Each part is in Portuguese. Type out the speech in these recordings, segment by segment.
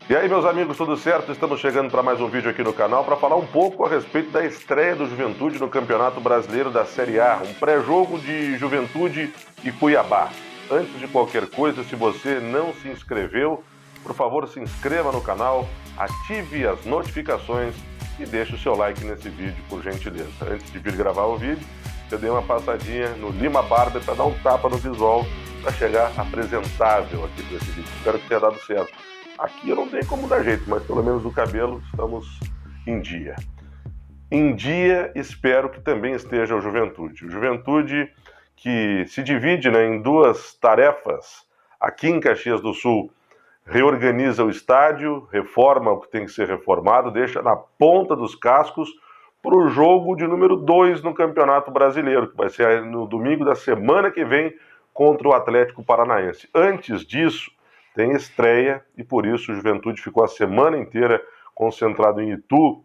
E aí, meus amigos, tudo certo? Estamos chegando para mais um vídeo aqui no canal para falar um pouco a respeito da estreia do Juventude no Campeonato Brasileiro da Série A, um pré-jogo de Juventude e Cuiabá. Antes de qualquer coisa, se você não se inscreveu, por favor, se inscreva no canal, ative as notificações e deixe o seu like nesse vídeo, por gentileza. Antes de vir gravar o vídeo, eu dei uma passadinha no Lima Barber para dar um tapa no visual, para chegar apresentável aqui para esse vídeo. Espero que tenha dado certo. Aqui eu não tenho como dar jeito, mas pelo menos o cabelo estamos em dia. Em dia, espero que também esteja o Juventude. O Juventude que se divide, em duas tarefas. Aqui em Caxias do Sul, reorganiza o estádio, reforma o que tem que ser reformado, deixa na ponta dos cascos para o jogo de número 2 no Campeonato Brasileiro, que vai ser no domingo da semana que vem contra o Atlético Paranaense. Antes disso, tem estreia e por isso o Juventude ficou a semana inteira concentrado em Itu.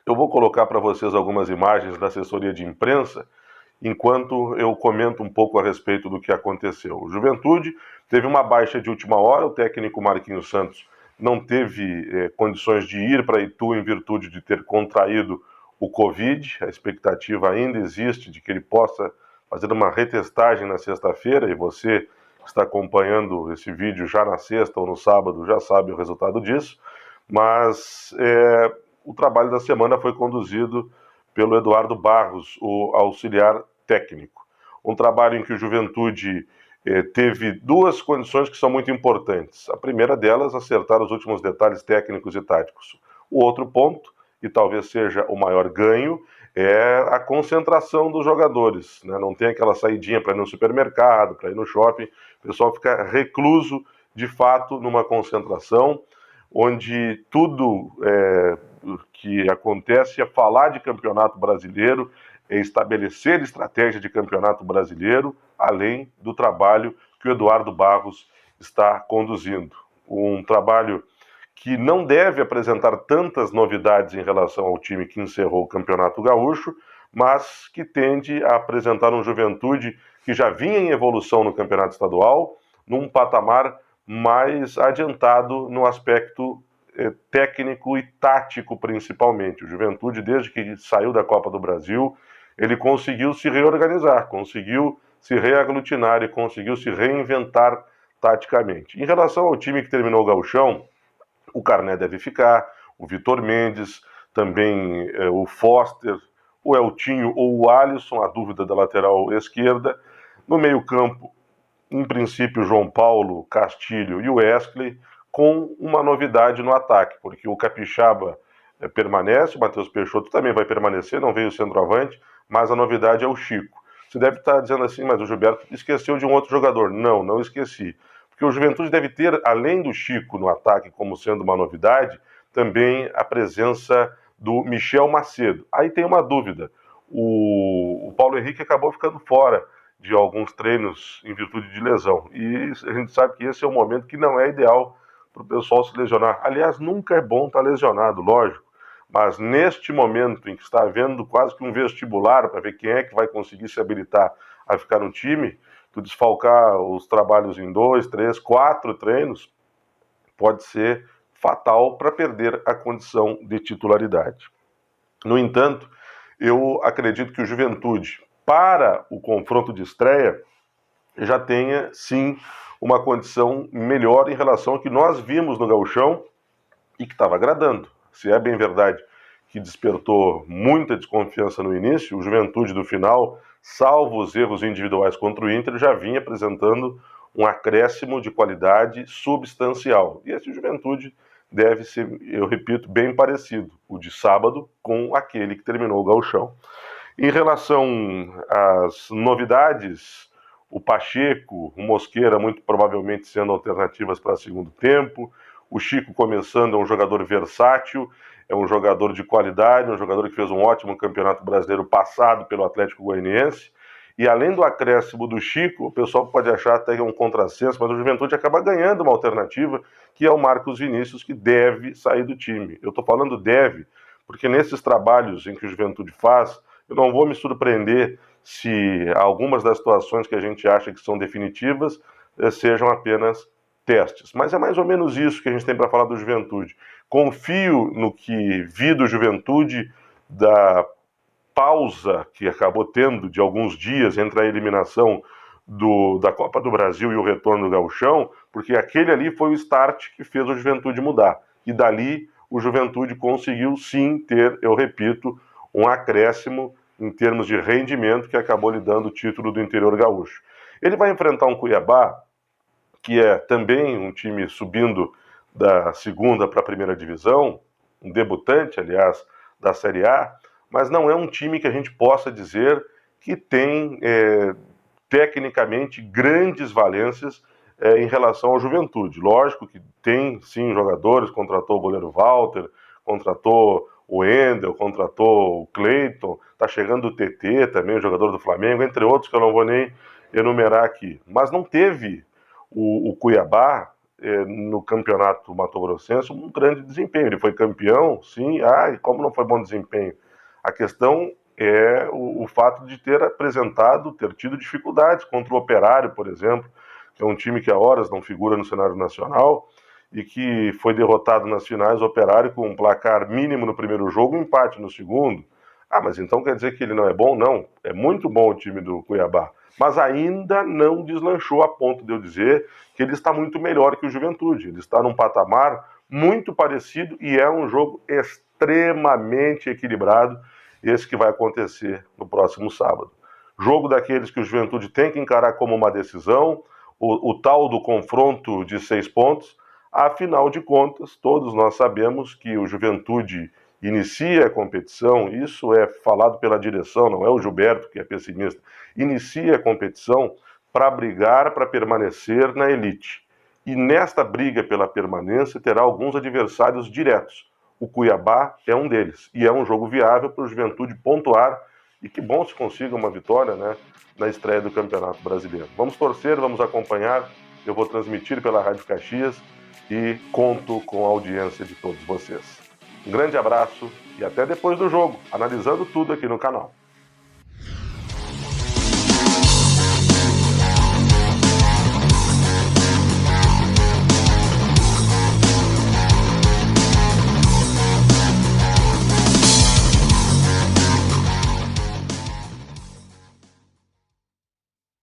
Eu vou colocar para vocês algumas imagens da assessoria de imprensa enquanto eu comento um pouco a respeito do que aconteceu. O Juventude teve uma baixa de última hora, o técnico Marquinhos Santos não teve condições de ir para Itu em virtude de ter contraído o Covid. A expectativa ainda existe de que ele possa fazer uma retestagem na sexta-feira e você está acompanhando esse vídeo já na sexta ou no sábado já sabe o resultado disso, mas o trabalho da semana foi conduzido pelo Eduardo Barros, o auxiliar técnico. Um trabalho em que o Juventude teve duas condições que são muito importantes. A primeira delas, acertar os últimos detalhes técnicos e táticos. O outro ponto, e talvez seja o maior ganho, é a concentração dos jogadores. Não tem aquela saidinha para ir no supermercado, para ir no shopping. O pessoal fica recluso, de fato, numa concentração, onde tudo que acontece é falar de campeonato brasileiro, é estabelecer estratégia de campeonato brasileiro, além do trabalho que o Eduardo Barros está conduzindo. Um trabalho que não deve apresentar tantas novidades em relação ao time que encerrou o Campeonato Gaúcho, mas que tende a apresentar um Juventude que já vinha em evolução no Campeonato Estadual, num patamar mais adiantado no aspecto técnico e tático principalmente. O Juventude, desde que saiu da Copa do Brasil, ele conseguiu se reorganizar, conseguiu se reaglutinar e conseguiu se reinventar taticamente. Em relação ao time que terminou o Gauchão, o Carné deve ficar, o Vitor Mendes, também o Foster, o Eltinho ou o Alisson, a dúvida da lateral esquerda. No meio-campo, em princípio, João Paulo, Castilho e o Wesley, com uma novidade no ataque, porque o Capixaba permanece, o Matheus Peixoto também vai permanecer, não veio o centroavante, mas a novidade é o Chico. Você deve estar dizendo assim, mas o Gilberto esqueceu de um outro jogador. Não, não esqueci. Porque o Juventude deve ter, além do Chico no ataque como sendo uma novidade, também a presença do Michel Macedo. Aí tem uma dúvida. O Paulo Henrique acabou ficando fora de alguns treinos em virtude de lesão. E a gente sabe que esse é um momento que não é ideal para o pessoal se lesionar. Aliás, nunca é bom estar lesionado, lógico. Mas neste momento em que está havendo quase que um vestibular para ver quem é que vai conseguir se habilitar a ficar no time, tu desfalcar os trabalhos em 2, 3, 4 treinos, pode ser fatal para perder a condição de titularidade. No entanto, eu acredito que o Juventude, para o confronto de estreia, já tenha, sim, uma condição melhor em relação ao que nós vimos no Gauchão e que estava agradando. Se é bem verdade que despertou muita desconfiança no início, o Juventude do final, salvo os erros individuais contra o Inter, já vinha apresentando um acréscimo de qualidade substancial. E esse Juventude deve ser, eu repito, bem parecido, o de sábado com aquele que terminou o Gauchão. Em relação às novidades, o Pacheco, o Mosqueira muito provavelmente sendo alternativas para segundo tempo, o Chico começando, é um jogador versátil, é um jogador de qualidade, um jogador que fez um ótimo campeonato brasileiro passado pelo Atlético Goianiense. E além do acréscimo do Chico, o pessoal pode achar até que é um contrassenso, mas o Juventude acaba ganhando uma alternativa, que é o Marcos Vinícius, que deve sair do time. Eu estou falando deve, porque nesses trabalhos em que o Juventude faz, eu não vou me surpreender se algumas das situações que a gente acha que são definitivas sejam apenas testes. Mas é mais ou menos isso que a gente tem para falar do Juventude. Confio no que vi do Juventude, da pausa que acabou tendo de alguns dias entre a eliminação da Copa do Brasil e o retorno do Gauchão, porque aquele ali foi o start que fez o Juventude mudar. E dali o Juventude conseguiu sim ter, eu repito, um acréscimo em termos de rendimento que acabou lhe dando o título do interior gaúcho. Ele vai enfrentar um Cuiabá, que é também um time subindo da segunda para a primeira divisão, um debutante, aliás, da Série A, mas não é um time que a gente possa dizer que tem tecnicamente grandes valências em relação ao Juventude. Lógico que tem sim jogadores, contratou o goleiro Walter, contratou o Wendel, contratou o Cleiton, está chegando o TT também, o jogador do Flamengo, entre outros que eu não vou nem enumerar aqui. Mas não teve o Cuiabá no campeonato mato-grossense um grande desempenho. Ele foi campeão, sim, e como não foi bom desempenho? A questão é o fato de ter tido dificuldades contra o Operário, por exemplo, que é um time que há horas não figura no cenário nacional e que foi derrotado nas finais, o Operário com um placar mínimo no primeiro jogo e um empate no segundo. Mas então quer dizer que ele não é bom? Não, é muito bom o time do Cuiabá, mas ainda não deslanchou a ponto de eu dizer que ele está muito melhor que o Juventude. Ele está num patamar muito parecido e é um jogo extremamente equilibrado, esse que vai acontecer no próximo sábado. Jogo daqueles que o Juventude tem que encarar como uma decisão, o tal do confronto de 6 pontos. Afinal de contas, todos nós sabemos que o Juventude inicia a competição, isso é falado pela direção, não é o Gilberto que é pessimista, inicia a competição para brigar, para permanecer na elite. E nesta briga pela permanência terá alguns adversários diretos. O Cuiabá é um deles, e é um jogo viável para o Juventude pontuar, e que bom se consiga uma vitória, né, na estreia do Campeonato Brasileiro. Vamos torcer, vamos acompanhar, eu vou transmitir pela Rádio Caxias e conto com a audiência de todos vocês. Um grande abraço e até depois do jogo, analisando tudo aqui no canal.